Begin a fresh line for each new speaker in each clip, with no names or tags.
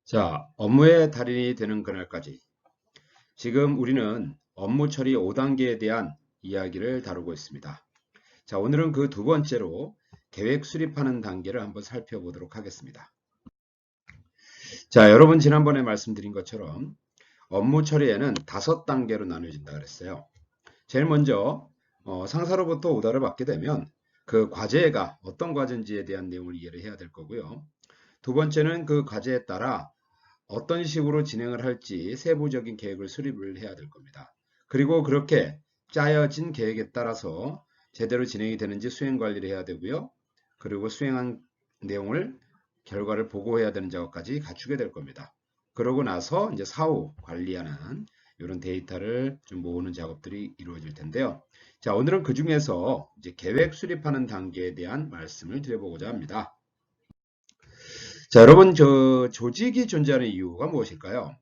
자, 업무의 달인이 되는 그날까지. 지금 우리는 업무 처리 5단계에 대한 이야기를 다루고 있습니다. 자, 오늘은 그 두 번째로 계획 수립하는 단계를 한번 살펴보도록 하겠습니다. 자, 여러분 지난번에 말씀드린 것처럼 업무 처리에는 5단계로 나눠진다 그랬어요. 제일 먼저 상사로부터 오더를 받게 되면 그 과제가 어떤 과제인지에 대한 내용을 이해를 해야 될 거고요. 두 번째는 그 과제에 따라 어떤 식으로 진행을 할지 세부적인 계획을 수립을 해야 될 겁니다. 그리고 그렇게 짜여진 계획에 따라서 제대로 진행이 되는지 수행 관리를 해야 되고요. 그리고 수행한 내용을 결과를 보고해야 되는 작업까지 갖추게 될 겁니다. 그러고 나서 이제 사후 관리하는 이런 데이터를 좀 모으는 작업들이 이루어질 텐데요. 자, 오늘은 그 중에서 이제 계획 수립하는 단계에 대한 말씀을 드려보고자 합니다. 자, 여러분, 조직이 존재하는 이유가 무엇일까요?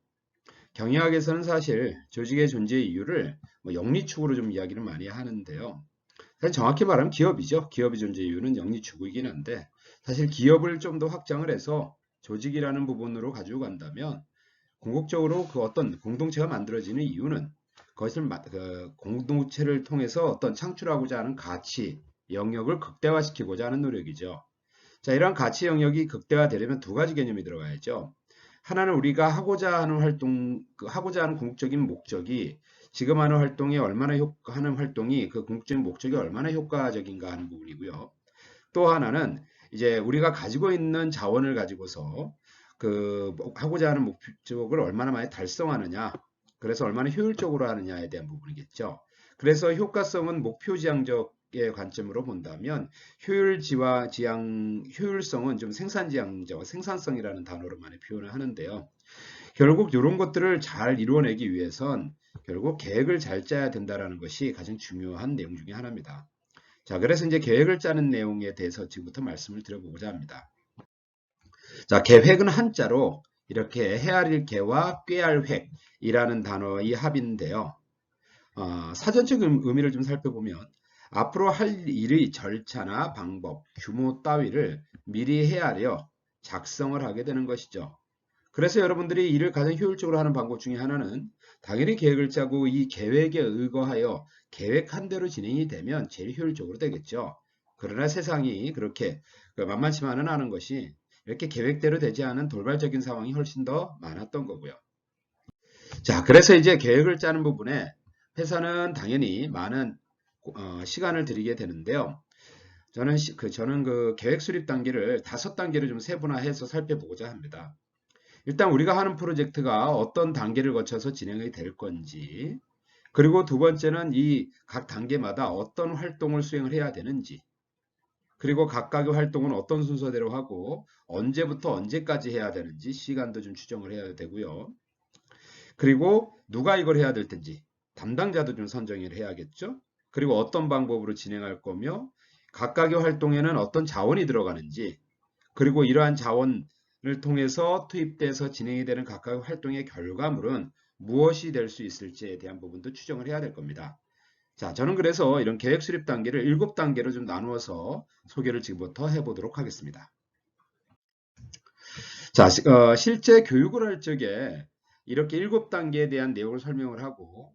경영학에서는 사실 조직의 존재의 이유를 뭐 영리축으로 좀 이야기를 많이 하는데요. 사실 정확히 말하면 기업이죠. 기업의 존재 이유는 영리축이긴 한데, 사실 기업을 좀 더 확장을 해서 조직이라는 부분으로 가지고 간다면, 궁극적으로 그 어떤 공동체가 만들어지는 이유는 그것을 그 공동체를 통해서 어떤 창출하고자 하는 가치, 영역을 극대화시키고자 하는 노력이죠. 자, 이러한 가치 영역이 극대화되려면 두 가지 개념이 들어가야죠. 하나는 우리가 하고자 하는 활동, 하고자 하는 궁극적인 목적이 지금 하는 활동이 얼마나 하는 활동이 그 궁극적인 목적이 얼마나 효과적인가 하는 부분이고요. 또 하나는 이제 우리가 가지고 있는 자원을 가지고서 그 하고자 하는 목적을 얼마나 많이 달성하느냐, 그래서 얼마나 효율적으로 하느냐에 대한 부분이겠죠. 그래서 효과성은 목표 지향적의 관점으로 본다면 효율성은 좀 생산지향적, 생산성이라는 단어로 많이 표현을 하는데요. 결국 이런 것들을 잘 이루어내기 위해선 결국 계획을 잘 짜야 된다는 것이 가장 중요한 내용 중에 하나입니다. 자, 그래서 이제 계획을 짜는 내용에 대해서 지금부터 말씀을 드려보고자 합니다. 자, 계획은 한자로 이렇게 헤아릴 개와 꾀할 획이라는 단어의 합인데요. 사전적 의미를 좀 살펴보면 앞으로 할 일의 절차나 방법, 규모 따위를 미리 헤아려 작성을 하게 되는 것이죠. 그래서 여러분들이 일을 가장 효율적으로 하는 방법 중에 하나는 당연히 계획을 짜고 이 계획에 의거하여 계획한 대로 진행이 되면 제일 효율적으로 되겠죠. 그러나 세상이 그렇게 만만치만은 않은 것이 이렇게 계획대로 되지 않은 돌발적인 상황이 훨씬 더 많았던 거고요. 자, 그래서 이제 계획을 짜는 부분에 회사는 당연히 많은 시간을 들이게 되는데요. 저는 그 계획 수립 단계를 5단계로 좀 세분화해서 살펴보고자 합니다. 일단 우리가 하는 프로젝트가 어떤 단계를 거쳐서 진행이 될 건지, 그리고 두 번째는 이 각 단계마다 어떤 활동을 수행을 해야 되는지, 그리고 각각의 활동은 어떤 순서대로 하고 언제부터 언제까지 해야 되는지 시간도 좀 추정을 해야 되고요. 그리고 누가 이걸 해야 될 텐지 담당자도 좀 선정을 해야겠죠. 그리고 어떤 방법으로 진행할 거며 각각의 활동에는 어떤 자원이 들어가는지, 그리고 이러한 자원을 통해서 투입돼서 진행이 되는 각각의 활동의 결과물은 무엇이 될 수 있을지에 대한 부분도 추정을 해야 될 겁니다. 자, 저는 그래서 이런 계획 수립 단계를 7단계로 좀 나누어서 소개를 지금부터 해보도록 하겠습니다. 자, 실제 교육을 할 적에 이렇게 7단계에 대한 내용을 설명을 하고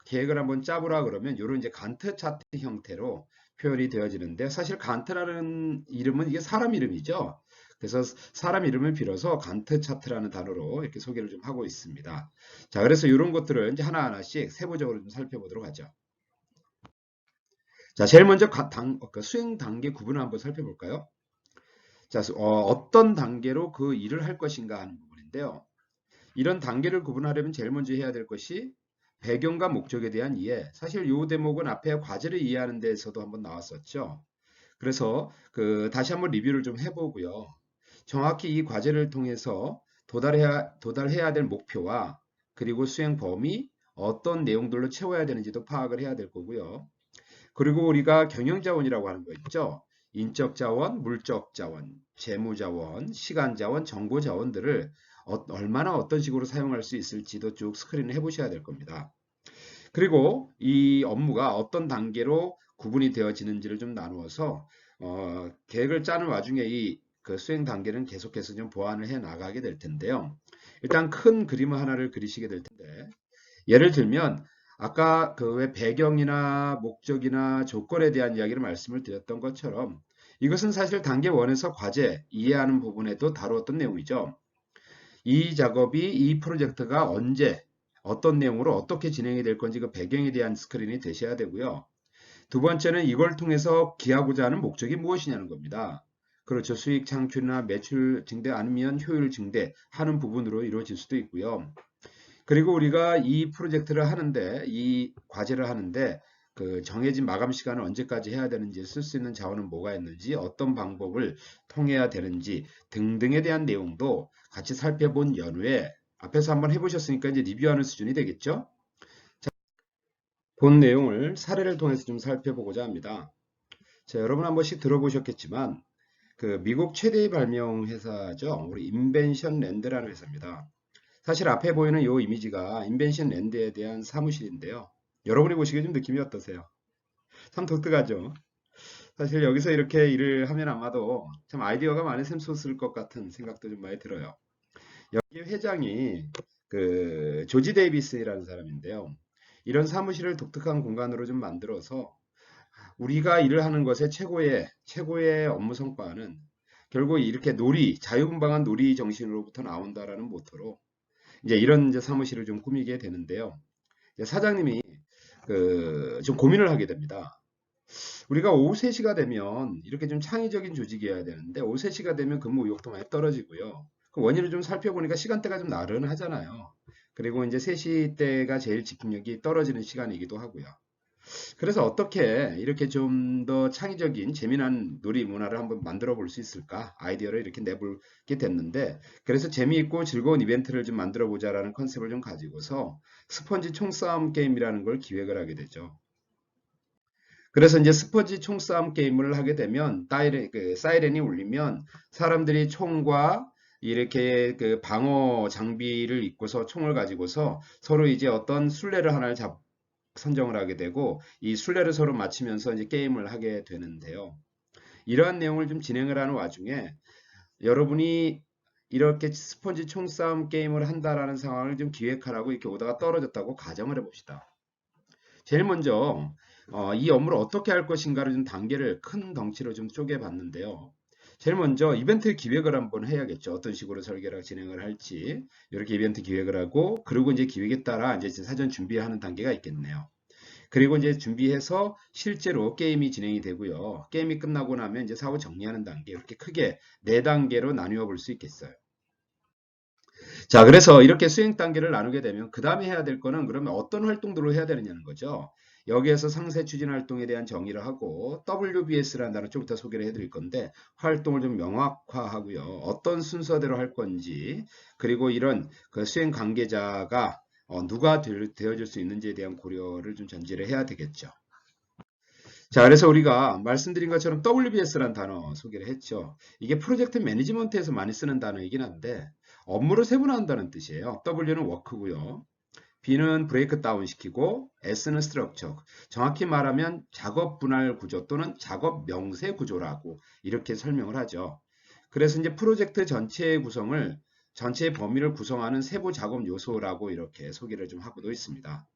계획을 한번 짜보라 그러면 이런 이제 간트 차트 형태로 표현이 되어지는데, 사실 간트라는 이름은 이게 사람 이름이죠. 그래서 사람 이름을 빌어서 간트 차트라는 단어로 이렇게 소개를 좀 하고 있습니다. 자, 그래서 이런 것들을 이제 하나하나씩 세부적으로 좀 살펴보도록 하죠. 자, 제일 먼저 그 수행 단계 구분을 한번 살펴볼까요? 자, 어떤 단계로 그 일을 할 것인가 하는 부분인데요. 이런 단계를 구분하려면 제일 먼저 해야 될 것이 배경과 목적에 대한 이해. 사실 이 대목은 앞에 과제를 이해하는 데에서도 한번 나왔었죠. 그래서 다시 한번 리뷰를 좀 해보고요. 정확히 이 과제를 통해서 도달해야 될 목표와 그리고 수행 범위, 어떤 내용들로 채워야 되는지도 파악을 해야 될 거고요. 그리고 우리가 경영자원이라고 하는 거 있죠. 인적 자원, 물적 자원, 재무 자원, 시간 자원, 정보 자원들을 얼마나 어떤 식으로 사용할 수 있을지도 쭉 스크린을 해보셔야 될 겁니다. 그리고 이 업무가 어떤 단계로 구분이 되어지는지를 좀 나누어서 계획을 짜는 와중에 이 그 수행 단계는 계속해서 좀 보완을 해 나가게 될 텐데요. 일단 큰 그림을 하나를 그리시게 될 텐데, 예를 들면 아까 그 왜 배경이나 목적이나 조건에 대한 이야기를 말씀을 드렸던 것처럼 이것은 사실 단계 1에서 과제 이해하는 부분에도 다루었던 내용이죠. 이 작업이 이 프로젝트가 언제 어떤 내용으로 어떻게 진행이 될 건지 그 배경에 대한 스크린이 되셔야 되고요. 두 번째는 이걸 통해서 기하고자 하는 목적이 무엇이냐는 겁니다. 그렇죠. 수익 창출이나 매출 증대 아니면 효율 증대하는 부분으로 이루어질 수도 있고요. 그리고 우리가 이 프로젝트를 하는데, 이 과제를 하는데 그 정해진 마감 시간을 언제까지 해야 되는지, 쓸 수 있는 자원은 뭐가 있는지, 어떤 방법을 통해야 되는지 등등에 대한 내용도 같이 살펴본 연후에 앞에서 한번 해보셨으니까 이제 리뷰하는 수준이 되겠죠? 본 내용을 사례를 통해서 좀 살펴보고자 합니다. 자, 여러분 한 번씩 들어보셨겠지만 그 미국 최대의 발명 회사죠. 우리 인벤션 랜드라는 회사입니다. 사실 앞에 보이는 이 이미지가 인벤션 랜드에 대한 사무실인데요. 여러분이 보시기에 좀 느낌이 어떠세요? 참 독특하죠? 사실 여기서 이렇게 일을 하면 아마도 참 아이디어가 많이 샘솟을 것 같은 생각도 좀 많이 들어요. 여기 회장이 그 조지 데이비스라는 사람인데요. 이런 사무실을 독특한 공간으로 좀 만들어서 우리가 일을 하는 것의 최고의 업무 성과는 결국 이렇게 자유분방한 놀이 정신으로부터 나온다라는 모토로 이제 이런 이제 사무실을 좀 꾸미게 되는데요. 이제 사장님이 좀 고민을 하게 됩니다. 우리가 오후 3시가 되면 이렇게 좀 창의적인 조직이어야 되는데 오후 3시가 되면 근무 의욕도 많이 떨어지고요. 그 원인을 좀 살펴보니까 시간대가 좀 나른하잖아요. 그리고 이제 3시 때가 제일 집중력이 떨어지는 시간이기도 하고요. 그래서 어떻게 이렇게 좀 더 창의적인 재미난 놀이 문화를 한번 만들어 볼 수 있을까? 아이디어를 이렇게 내볼게 됐는데, 그래서 재미있고 즐거운 이벤트를 좀 만들어 보자라는 컨셉을 좀 가지고서 스펀지 총싸움 게임이라는 걸 기획을 하게 되죠. 그래서 이제 스펀지 총싸움 게임을 하게 되면 사이렌이 울리면 사람들이 총과 이렇게 그 방어 장비를 입고서 총을 가지고서 서로 이제 어떤 술래를 하나를 선정을 하게 되고 이 순례를 서로 맞추면서 이제 게임을 하게 되는데요. 이러한 내용을 좀 진행을 하는 와중에 여러분이 이렇게 스펀지 총싸움 게임을 한다라는 상황을 좀 기획하라고 이렇게 오다가 떨어졌다고 가정을 해봅시다. 제일 먼저 이 업무를 어떻게 할 것인가를 좀 단계를 큰 덩치로 좀 쪼개봤는데요. 제일 먼저 이벤트 기획을 한번 해야겠죠. 어떤 식으로 설계를 진행을 할지 이렇게 이벤트 기획을 하고 그리고 이제 기획에 따라 이제 사전 준비하는 단계가 있겠네요. 그리고 이제 준비해서 실제로 게임이 진행이 되고요. 게임이 끝나고 나면 이제 사후 정리하는 단계 이렇게 크게 4단계로 나누어 볼 수 있겠어요. 자, 그래서 이렇게 수행 단계를 나누게 되면 그 다음에 해야 될 거는 그러면 어떤 활동들을 해야 되느냐는 거죠. 여기에서 상세 추진 활동에 대한 정의를 하고 WBS라는 단어 좀 이따 소개를 해드릴 건데 활동을 좀 명확화하고요. 어떤 순서대로 할 건지 그리고 이런 그 수행 관계자가 누가 되어줄 수 있는지에 대한 고려를 좀 전제를 해야 되겠죠. 자, 그래서 우리가 말씀드린 것처럼 WBS라는 단어 소개를 했죠. 이게 프로젝트 매니지먼트에서 많이 쓰는 단어이긴 한데 업무를 세분화한다는 뜻이에요. W는 워크고요. B는 브레이크 다운 시키고 S는 스트럭처. 정확히 말하면 작업 분할 구조 또는 작업 명세 구조라고 이렇게 설명을 하죠. 그래서 이제 프로젝트 전체의 구성을 전체의 범위를 구성하는 세부 작업 요소라고 이렇게 소개를 좀 하고도 있습니다.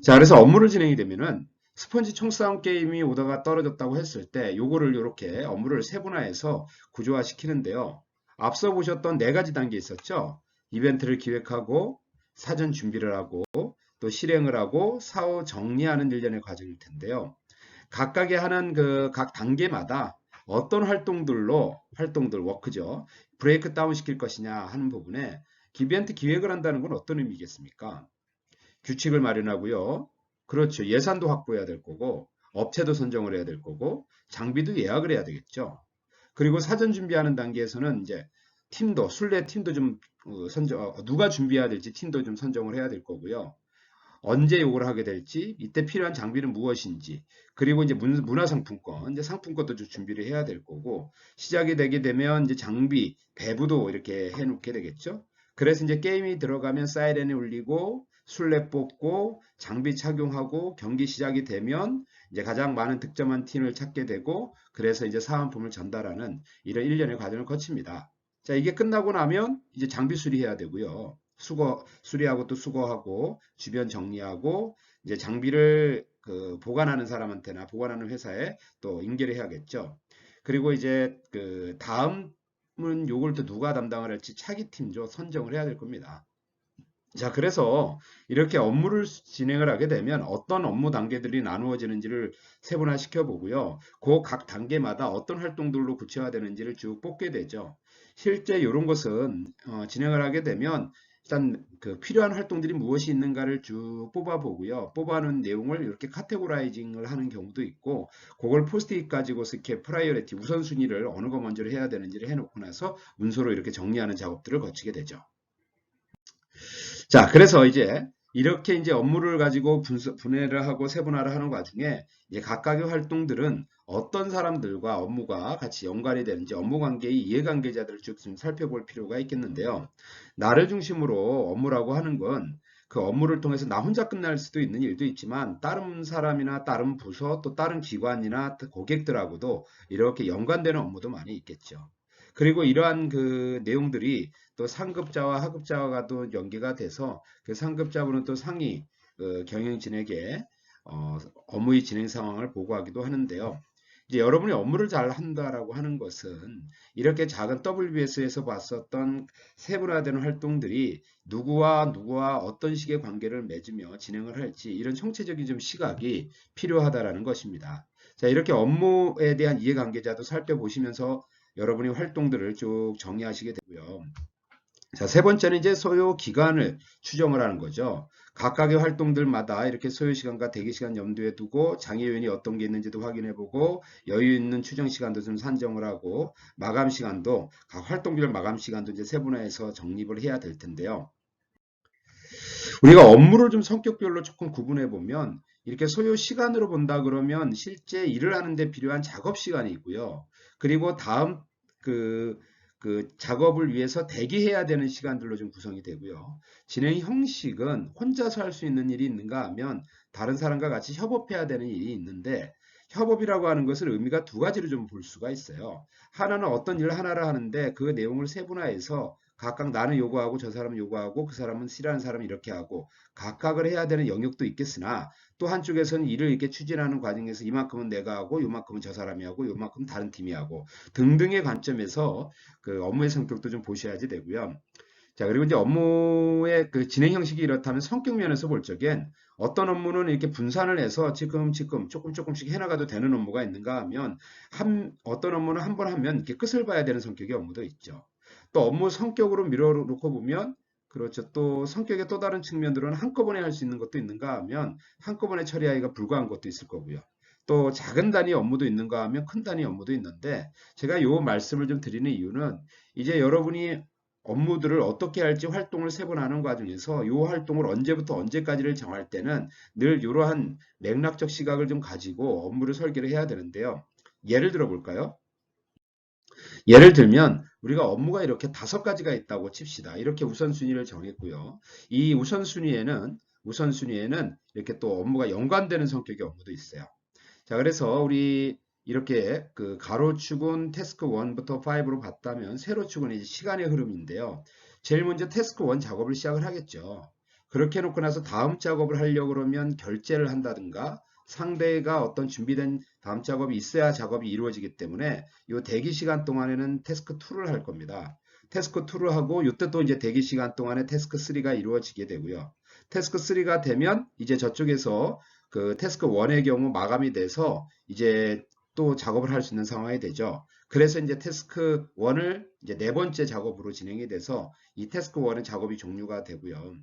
자, 그래서 업무를 진행이 되면은 스펀지 총싸움 게임이 오다가 떨어졌다고 했을 때 요거를 이렇게 업무를 세분화해서 구조화 시키는데요. 앞서 보셨던 4가지 단계 있었죠. 이벤트를 기획하고 사전 준비를 하고 또 실행을 하고 사후 정리하는 일련의 과정일 텐데요. 각각의 하는 그 각 단계마다 어떤 활동들 워크죠. 브레이크 다운 시킬 것이냐 하는 부분에 이벤트 기획을 한다는 건 어떤 의미겠습니까? 규칙을 마련하고요. 그렇죠. 예산도 확보해야 될 거고, 업체도 선정을 해야 될 거고, 장비도 예약을 해야 되겠죠. 그리고 사전 준비하는 단계에서는 이제 순례 팀도 좀 누가 준비해야 될지 팀도 좀 선정을 해야 될 거고요. 언제 요구를 하게 될지, 이때 필요한 장비는 무엇인지, 그리고 이제 문화상품권, 이제 상품권도 좀 준비를 해야 될 거고, 시작이 되게 되면 이제 장비, 배부도 이렇게 해놓게 되겠죠. 그래서 이제 게임이 들어가면 사이렌이 울리고, 술래 뽑고, 장비 착용하고, 경기 시작이 되면 이제 가장 많은 득점한 팀을 찾게 되고 그래서 이제 사은품을 전달하는 이런 일련의 과정을 거칩니다. 자, 이게 끝나고 나면 이제 장비 수리해야 되고요. 수리하고 또 수거하고 주변 정리하고 이제 장비를 보관하는 사람한테나 보관하는 회사에 또 인계를 해야겠죠. 그리고 이제 다음은 요걸 또 누가 담당을 할지 차기팀죠. 선정을 해야 될 겁니다. 자, 그래서 이렇게 업무를 진행을 하게 되면 어떤 업무 단계들이 나누어지는지를 세분화시켜 보고요. 그 각 단계마다 어떤 활동들로 구체화되는지를 쭉 뽑게 되죠. 실제 이런 것은 진행을 하게 되면 일단 필요한 활동들이 무엇이 있는가를 쭉 뽑아 보고요. 뽑아놓은 내용을 이렇게 카테고라이징을 하는 경우도 있고, 그걸 포스트잇 가지고서 이렇게 프라이어리티 우선순위를 어느 거 먼저 해야 되는지를 해놓고 나서 문서로 이렇게 정리하는 작업들을 거치게 되죠. 자, 그래서 이렇게 이제 업무를 가지고 분해를 하고 세분화를 하는 와중에 이제 각각의 활동들은 어떤 사람들과 업무가 같이 연관이 되는지 업무 관계의 이해관계자들을 쭉 좀 살펴볼 필요가 있겠는데요. 나를 중심으로 업무라고 하는 건 그 업무를 통해서 나 혼자 끝날 수도 있는 일도 있지만 다른 사람이나 다른 부서 또 다른 기관이나 고객들하고도 이렇게 연관되는 업무도 많이 있겠죠. 그리고 이러한 그 내용들이 또 상급자와 하급자가 또 연계가 돼서 그 상급자분은 또 상위 경영진에게 업무의 진행 상황을 보고하기도 하는데요. 이제 여러분이 업무를 잘 한다라고 하는 것은 이렇게 작은 WBS에서 봤었던 세분화되는 활동들이 누구와 어떤 식의 관계를 맺으며 진행을 할지 이런 총체적인 좀 시각이 필요하다라는 것입니다. 자, 이렇게 업무에 대한 이해관계자도 살펴보시면서 여러분이 활동들을 쭉 정리하시게 되고요. 자, 세 번째는 이제 소요 기간을 추정을 하는 거죠. 각각의 활동들마다 이렇게 소요 시간과 대기 시간 염두에 두고 장애 요인이 어떤 게 있는지도 확인해 보고 여유 있는 추정 시간도 좀 산정을 하고 마감 시간도 각 활동별 마감 시간도 이제 세분화해서 정립을 해야 될 텐데요. 우리가 업무를 좀 성격별로 조금 구분해 보면 이렇게 소요 시간으로 본다 그러면 실제 일을 하는데 필요한 작업 시간이 있고요. 그리고 다음 그, 그 작업을 위해서 대기해야 되는 시간들로 좀 구성이 되고요. 진행 형식은 혼자서 할 수 있는 일이 있는가 하면 다른 사람과 같이 협업해야 되는 일이 있는데 협업이라고 하는 것을 의미가 두 가지로 좀 볼 수가 있어요. 하나는 어떤 일을 하나를 하는데 그 내용을 세분화해서 각각 나는 요구하고 저 사람은 요구하고 그 사람은 싫어하는 사람은 이렇게 하고 각각을 해야 되는 영역도 있겠으나 또 한쪽에서는 일을 이렇게 추진하는 과정에서 이만큼은 내가 하고 요만큼은 저 사람이 하고 요만큼은 다른 팀이 하고 등등의 관점에서 그 업무의 성격도 좀 보셔야지 되고요. 자, 그리고 이제 업무의 그 진행 형식이 이렇다면 성격 면에서 볼 적엔 어떤 업무는 이렇게 분산을 해서 조금씩 해나가도 되는 업무가 있는가 하면 어떤 업무는 한 번 하면 이렇게 끝을 봐야 되는 성격의 업무도 있죠. 또 업무 성격으로 밀어놓고 보면 그렇죠. 또 성격의 또 다른 측면들은 한꺼번에 할 수 있는 것도 있는가 하면 한꺼번에 처리하기가 불가한 것도 있을 거고요. 또 작은 단위 업무도 있는가 하면 큰 단위 업무도 있는데 제가 요 말씀을 좀 드리는 이유는 이제 여러분이 업무들을 어떻게 할지 활동을 세분화하는 과정에서 이 활동을 언제부터 언제까지를 정할 때는 늘 이러한 맥락적 시각을 좀 가지고 업무를 설계를 해야 되는데요. 예를 들어 볼까요? 예를 들면 우리가 업무가 이렇게 5가지가 있다고 칩시다. 이렇게 우선순위를 정했고요. 이 우선순위에는 이렇게 또 업무가 연관되는 성격의 업무도 있어요. 자, 그래서 우리 이렇게 그 가로축은 태스크 1부터 5로 봤다면 세로축은 이제 시간의 흐름인데요. 제일 먼저 태스크 1 작업을 시작을 하겠죠. 그렇게 해놓고 나서 다음 작업을 하려고 그러면 결제를 한다든가 상대가 어떤 준비된 다음 작업이 있어야 작업이 이루어지기 때문에 이 대기 시간 동안에는 태스크 2를 할 겁니다. 태스크 2를 하고 이때 또 이제 대기 시간 동안에 태스크 3가 이루어지게 되고요. 태스크 3가 되면 이제 저쪽에서 그 태스크 1의 경우 마감이 돼서 이제 또 작업을 할 수 있는 상황이 되죠. 그래서 이제 태스크 1을 이제 네 번째 작업으로 진행이 돼서 이 태스크 1의 작업이 종료가 되고요.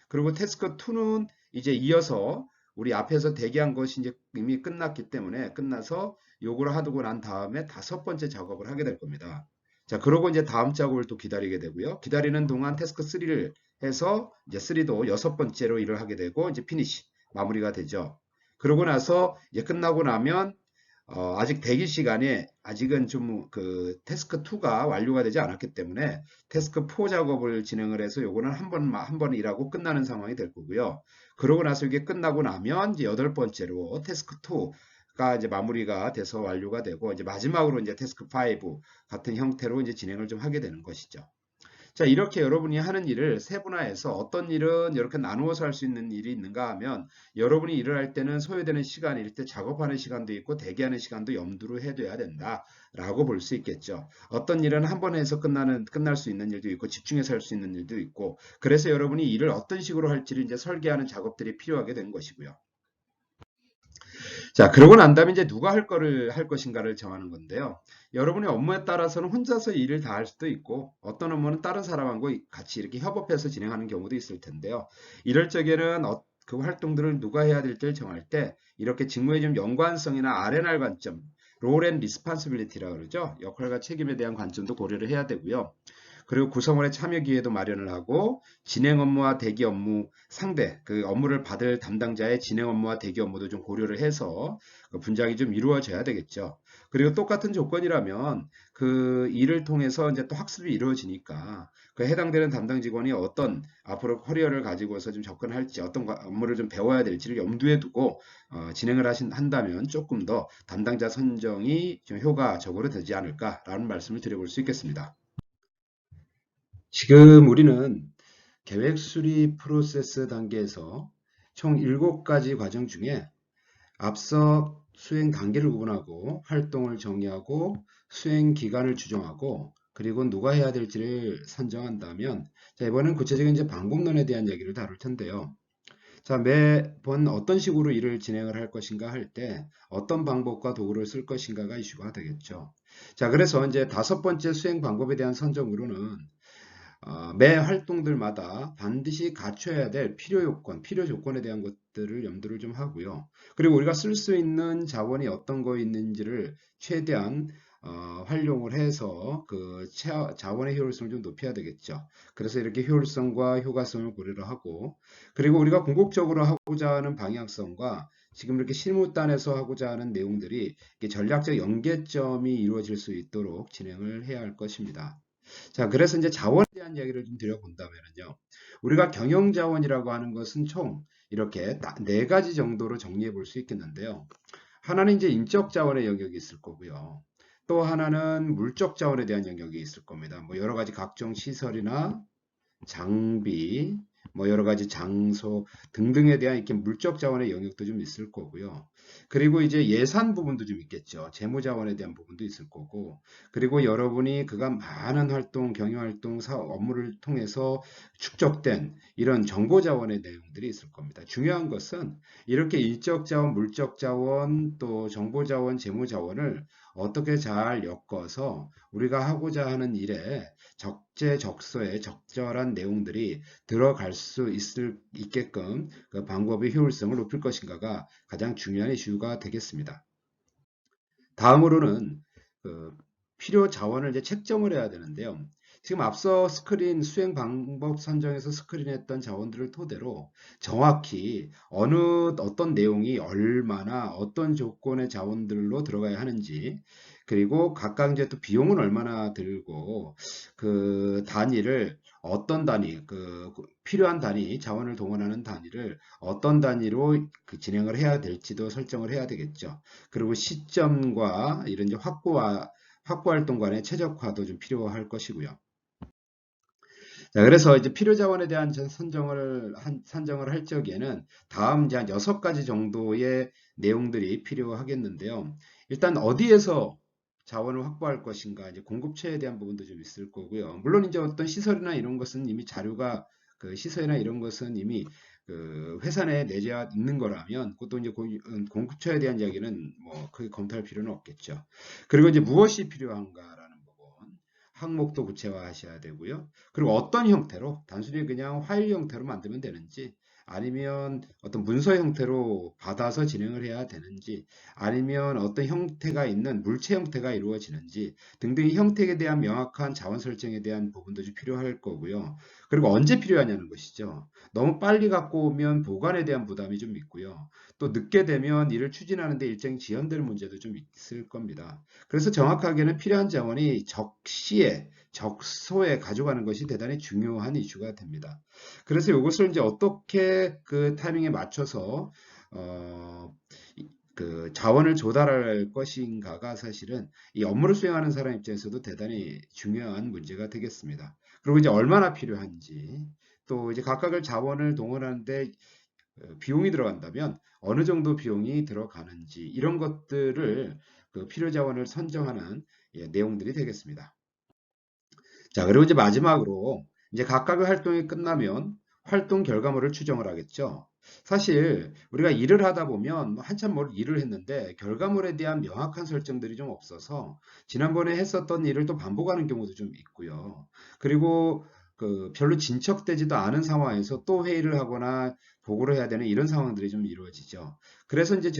그리고 태스크 2는 이제 이어서 우리 앞에서 대기한 것이 이제 이미 끝났기 때문에 끝나서 요거를 하고 난 다음에 5번째 작업을 하게 될 겁니다. 자, 그러고 이제 다음 작업을 또 기다리게 되고요. 기다리는 동안 태스크 3를 해서 이제 3도 6번째로 일을 하게 되고 이제 피니시 마무리가 되죠. 그러고 나서 이제 끝나고 나면 아직 대기 시간에 아직은 좀 그 태스크 2가 완료가 되지 않았기 때문에 태스크 4 작업을 진행을 해서 요거는 한 번 일하고 끝나는 상황이 될 거고요. 그러고 나서 이게 끝나고 나면 이제 8번째로 태스크 2 가 이제 마무리가 돼서 완료가 되고 이제 마지막으로 이제 태스크 5 같은 형태로 이제 진행을 좀 하게 되는 것이죠. 자, 이렇게 여러분이 하는 일을 세분화해서 어떤 일은 이렇게 나누어서 할 수 있는 일이 있는가 하면 여러분이 일을 할 때는 소요되는 시간일 때 작업하는 시간도 있고 대기하는 시간도 염두를 해둬야 된다라고 볼 수 있겠죠. 어떤 일은 한 번 해서 끝날 수 있는 일도 있고 집중해서 할 수 있는 일도 있고 그래서 여러분이 일을 어떤 식으로 할지를 이제 설계하는 작업들이 필요하게 된 것이고요. 자, 그러고 난 다음에 이제 누가 할 것인가를 정하는 건데요. 여러분의 업무에 따라서는 혼자서 일을 다 할 수도 있고 어떤 업무는 다른 사람하고 같이 이렇게 협업해서 진행하는 경우도 있을 텐데요. 이럴 적에는 그 활동들을 누가 해야 될지를 정할 때 이렇게 직무의 좀 연관성이나 R&R 관점, Role and Responsibility라고 그러죠. 역할과 책임에 대한 관점도 고려를 해야 되고요. 그리고 구성원의 참여 기회도 마련을 하고 진행 업무와 대기 업무 상대 그 업무를 받을 담당자의 진행 업무와 대기 업무도 좀 고려를 해서 그 분장이 좀 이루어져야 되겠죠. 그리고 똑같은 조건이라면 그 일을 통해서 이제 또 학습이 이루어지니까 그 해당되는 담당 직원이 어떤 앞으로 커리어를 가지고서 좀 접근할지 어떤 업무를 좀 배워야 될지를 염두에 두고 진행을 한다면 조금 더 담당자 선정이 좀 효과적으로 되지 않을까라는 말씀을 드려볼 수 있겠습니다. 지금 우리는 계획 수립 프로세스 단계에서 총 7가지 과정 중에 앞서 수행 단계를 구분하고 활동을 정의하고 수행 기간을 규정하고 그리고 누가 해야 될지를 선정한다면 자, 이번엔 구체적인 이제 방법론에 대한 얘기를 다룰 텐데요. 자, 매번 어떤 식으로 일을 진행을 할 것인가 할 때 어떤 방법과 도구를 쓸 것인가가 이슈가 되겠죠. 자, 그래서 이제 5번째 수행 방법에 대한 선정으로는 매 활동들마다 반드시 갖춰야 될 필요 요건, 필요 조건에 대한 것들을 염두를 좀 하고요. 그리고 우리가 쓸 수 있는 자원이 어떤 거 있는지를 최대한 활용을 해서 그 자원의 효율성을 좀 높여야 되겠죠. 그래서 이렇게 효율성과 효과성을 고려를 하고 그리고 우리가 궁극적으로 하고자 하는 방향성과 지금 이렇게 실무단에서 하고자 하는 내용들이 전략적 연계점이 이루어질 수 있도록 진행을 해야 할 것입니다. 자, 그래서 이제 자원에 대한 이야기를 좀 드려본다면요. 우리가 경영자원이라고 하는 것은 총 이렇게 4가지 정도로 정리해 볼 수 있겠는데요. 하나는 이제 인적 자원의 영역이 있을 거고요. 또 하나는 물적 자원에 대한 영역이 있을 겁니다. 뭐 여러 가지 각종 시설이나 장비, 뭐 여러 가지 장소 등등에 대한 이렇게 물적 자원의 영역도 좀 있을 거고요. 그리고 이제 예산 부분도 좀 있겠죠. 재무 자원에 대한 부분도 있을 거고. 그리고 여러분이 그간 많은 활동, 경영 활동, 사업 업무를 통해서 축적된 이런 정보 자원의 내용들이 있을 겁니다. 중요한 것은 이렇게 인적 자원, 물적 자원, 또 정보 자원, 재무 자원을 어떻게 잘 엮어서 우리가 하고자 하는 일에 적재적소에 적절한 내용들이 들어갈 수 있게끔 그 방법의 효율성을 높일 것인가가 가장 중요한 이슈가 되겠습니다. 다음으로는 그 필요 자원을 이제 책정을 해야 되는데요. 지금 앞서 스크린 수행 방법 선정에서 스크린했던 자원들을 토대로 정확히 어떤 내용이 얼마나 어떤 조건의 자원들로 들어가야 하는지 그리고 각각 이제 또 비용은 얼마나 들고 그 단위를 어떤 단위 필요한 단위 자원을 동원하는 단위를 어떤 단위로 진행을 해야 될지도 설정을 해야 되겠죠. 그리고 시점과 이런 이제 확보 활동 간의 최적화도 좀 필요할 것이고요. 자, 그래서 이제 필요 자원에 대한 산정을 할 적에는 다음 이제 한 6가지 정도의 내용들이 필요하겠는데요. 일단 어디에서 자원을 확보할 것인가, 이제 공급처에 대한 부분도 좀 있을 거고요. 물론 이제 어떤 시설이나 이런 것은 이미 자료가 그 시설이나 이런 것은 이미 그 회사 내에 내재가 있는 거라면 그것도 이제 공급처에 대한 이야기는 뭐 크게 검토할 필요는 없겠죠. 그리고 이제 무엇이 필요한가라는 부분, 항목도 구체화하셔야 되고요. 그리고 어떤 형태로 단순히 그냥 파일 형태로 만들면 되는지 아니면 어떤 문서 형태로 받아서 진행을 해야 되는지 아니면 어떤 형태가 있는 물체 형태가 이루어지는지 등등의 형태에 대한 명확한 자원 설정에 대한 부분도 좀 필요할 거고요. 그리고 언제 필요하냐는 것이죠. 너무 빨리 갖고 오면 보관에 대한 부담이 좀 있고요. 또 늦게 되면 이를 추진하는 데 일정이 지연되는 문제도 좀 있을 겁니다. 그래서 정확하게는 필요한 자원이 적시에 적소에 가져가는 것이 대단히 중요한 이슈가 됩니다. 그래서 이것을 이제 어떻게 그 타이밍에 맞춰서 그 자원을 조달할 것인가가 사실은 이 업무를 수행하는 사람 입장에서도 대단히 중요한 문제가 되겠습니다. 그리고 이제 얼마나 필요한지, 또 이제 각각의 자원을 동원하는데 비용이 들어간다면 어느 정도 비용이 들어가는지, 이런 것들을 그 필요 자원을 선정하는 내용들이 되겠습니다. 자, 그리고 이제 마지막으로 이제 각각의 활동이 끝나면 활동 결과물을 추정을 하겠죠. 사실 우리가 일을 하다 보면 뭐 한참 뭘 일을 했는데 결과물에 대한 명확한 설정들이 좀 없어서 지난번에 했었던 일을 또 반복하는 경우도 좀 있고요. 그리고 그 별로 진척되지도 않은 상황에서 또 회의를 하거나 보고를 해야 되는 이런 상황들이 좀 이루어지죠. 그래서 이제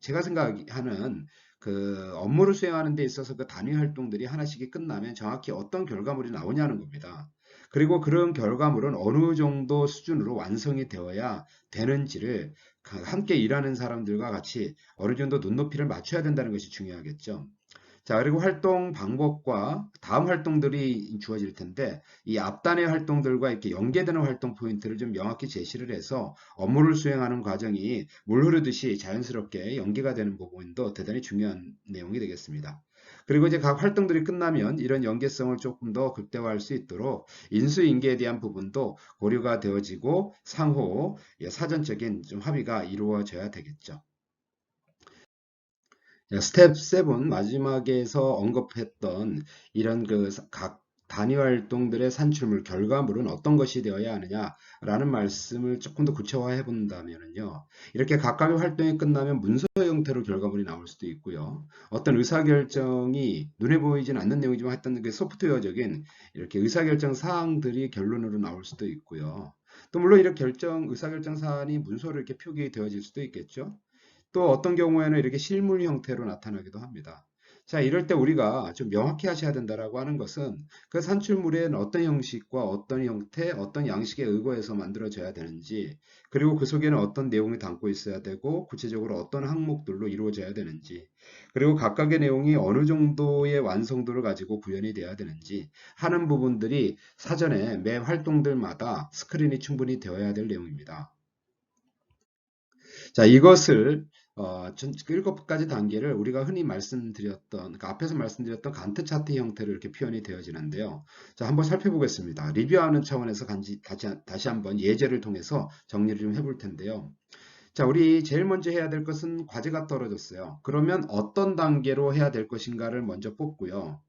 제가 생각하는 그 업무를 수행하는 데 있어서 그 단위 활동들이 하나씩이 끝나면 정확히 어떤 결과물이 나오냐는 겁니다. 그리고 그런 결과물은 어느 정도 수준으로 완성이 되어야 되는지를 함께 일하는 사람들과 같이 어느 정도 눈높이를 맞춰야 된다는 것이 중요하겠죠. 자, 그리고 활동 방법과 다음 활동들이 주어질 텐데, 이 앞단의 활동들과 이렇게 연계되는 활동 포인트를 좀 명확히 제시를 해서 업무를 수행하는 과정이 물 흐르듯이 자연스럽게 연계가 되는 부분도 대단히 중요한 내용이 되겠습니다. 그리고 이제 각 활동들이 끝나면 이런 연계성을 조금 더 극대화할 수 있도록 인수인계에 대한 부분도 고려가 되어지고 상호 사전적인 좀 합의가 이루어져야 되겠죠. 스텝 7 마지막에서 언급했던 이런 그 각 단위 활동들의 산출물, 결과물은 어떤 것이 되어야 하느냐라는 말씀을 조금 더 구체화해 본다면요. 이렇게 각각의 활동이 끝나면 문서 형태로 결과물이 나올 수도 있고요. 어떤 의사결정이 눈에 보이진 않는 내용이지만 했던 그 소프트웨어적인 이렇게 의사결정 사항들이 결론으로 나올 수도 있고요. 또 물론 이런 의사결정 사안이 문서로 이렇게 표기되어질 수도 있겠죠. 또 어떤 경우에는 이렇게 실물 형태로 나타나기도 합니다. 자, 이럴 때 우리가 좀 명확히 하셔야 된다라고 하는 것은 그 산출물에는 어떤 형식과 어떤 형태, 어떤 양식에 의거해서 만들어져야 되는지, 그리고 그 속에는 어떤 내용이 담고 있어야 되고, 구체적으로 어떤 항목들로 이루어져야 되는지, 그리고 각각의 내용이 어느 정도의 완성도를 가지고 구현이 돼야 되는지 하는 부분들이 사전에 매 활동들마다 스크린이 충분히 되어야 될 내용입니다. 자, 이것을 7가지 단계를 우리가 흔히 말씀드렸던, 그러니까 앞에서 말씀드렸던 간트 차트 형태로 이렇게 표현이 되어지는데요. 자, 한번 살펴보겠습니다. 리뷰하는 차원에서 다시 한번 예제를 통해서 정리를 좀 해볼 텐데요. 자, 우리 제일 먼저 해야 될 것은 과제가 떨어졌어요. 그러면 어떤 단계로 해야 될 것인가를 먼저 뽑고요.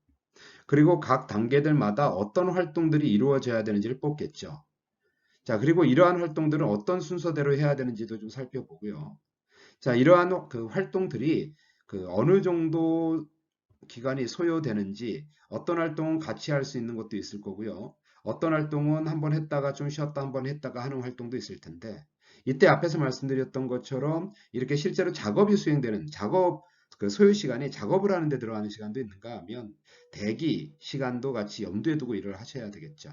그리고 각 단계들마다 어떤 활동들이 이루어져야 되는지를 뽑겠죠. 자, 그리고 이러한 활동들은 어떤 순서대로 해야 되는지도 좀 살펴보고요. 자, 이러한 그 활동들이 그 어느 정도 기간이 소요되는지, 어떤 활동은 같이 할 수 있는 것도 있을 거고요. 어떤 활동은 한번 했다가 좀 쉬었다 한번 했다가 하는 활동도 있을 텐데, 이때 앞에서 말씀드렸던 것처럼 이렇게 실제로 작업이 수행되는 그 소요 시간이 작업을 하는 데 들어가는 시간도 있는가 하면 대기 시간도 같이 염두에 두고 일을 하셔야 되겠죠.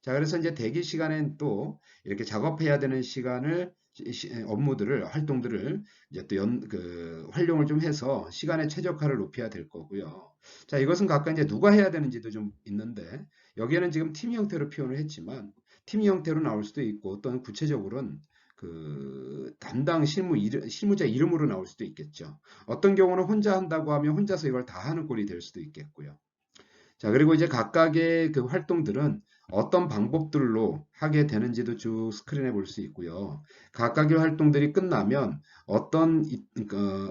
자, 그래서 이제 대기 시간엔 또 이렇게 작업해야 되는 시간을 업무들을 활동들을 이제 또 활용을 좀 해서 시간의 최적화를 높여야 될 거고요. 자, 이것은 각각 이제 누가 해야 되는지도 좀 있는데 여기에는 지금 팀 형태로 표현을 했지만 팀 형태로 나올 수도 있고 또는 구체적으로는 그 담당 실무자 이름으로 나올 수도 있겠죠. 어떤 경우는 혼자 한다고 하면 혼자서 이걸 다 하는 꼴이 될 수도 있겠고요. 자, 그리고 이제 각각의 그 활동들은 어떤 방법들로 하게 되는지도 쭉 스크린에 볼 수 있고요. 각각의 활동들이 끝나면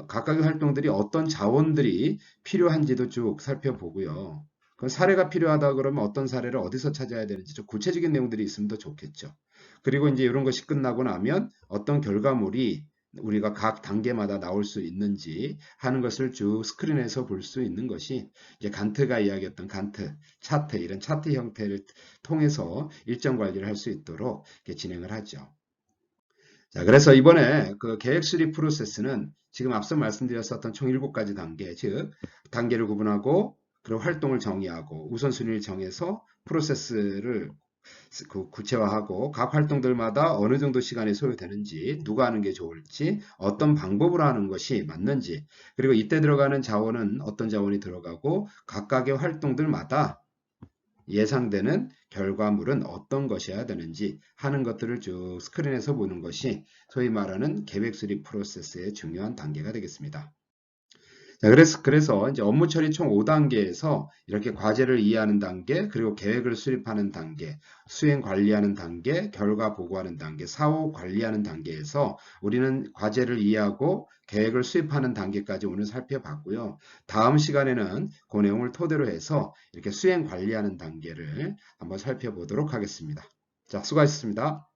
각각의 활동들이 어떤 자원들이 필요한지도 쭉 살펴보고요. 그 사례가 필요하다 그러면 어떤 사례를 어디서 찾아야 되는지 좀 구체적인 내용들이 있으면 더 좋겠죠. 그리고 이제 이런 것이 끝나고 나면 어떤 결과물이 우리가 각 단계마다 나올 수 있는지 하는 것을 쭉 스크린에서 볼 수 있는 것이 이제 간트가 이야기했던 간트, 차트, 이런 차트 형태를 통해서 일정 관리를 할 수 있도록 진행을 하죠. 자, 그래서 이번에 그 계획 수립 프로세스는 지금 앞서 말씀드렸었던 총 7가지 단계, 즉 단계를 구분하고 그리고 활동을 정의하고 우선순위를 정해서 프로세스를 구체화하고 각 활동들마다 어느 정도 시간이 소요되는지, 누가 하는 게 좋을지, 어떤 방법으로 하는 것이 맞는지, 그리고 이때 들어가는 자원은 어떤 자원이 들어가고 각각의 활동들마다 예상되는 결과물은 어떤 것이어야 되는지 하는 것들을 쭉 스크린에서 보는 것이 소위 말하는 계획 수립 프로세스의 중요한 단계가 되겠습니다. 자, 그래서 이제 업무 처리 총 5단계에서 이렇게 과제를 이해하는 단계, 그리고 계획을 수립하는 단계, 수행 관리하는 단계, 결과 보고하는 단계, 사후 관리하는 단계에서 우리는 과제를 이해하고 계획을 수립하는 단계까지 오늘 살펴봤고요. 다음 시간에는 그 내용을 토대로 해서 이렇게 수행 관리하는 단계를 한번 살펴보도록 하겠습니다. 자, 수고하셨습니다.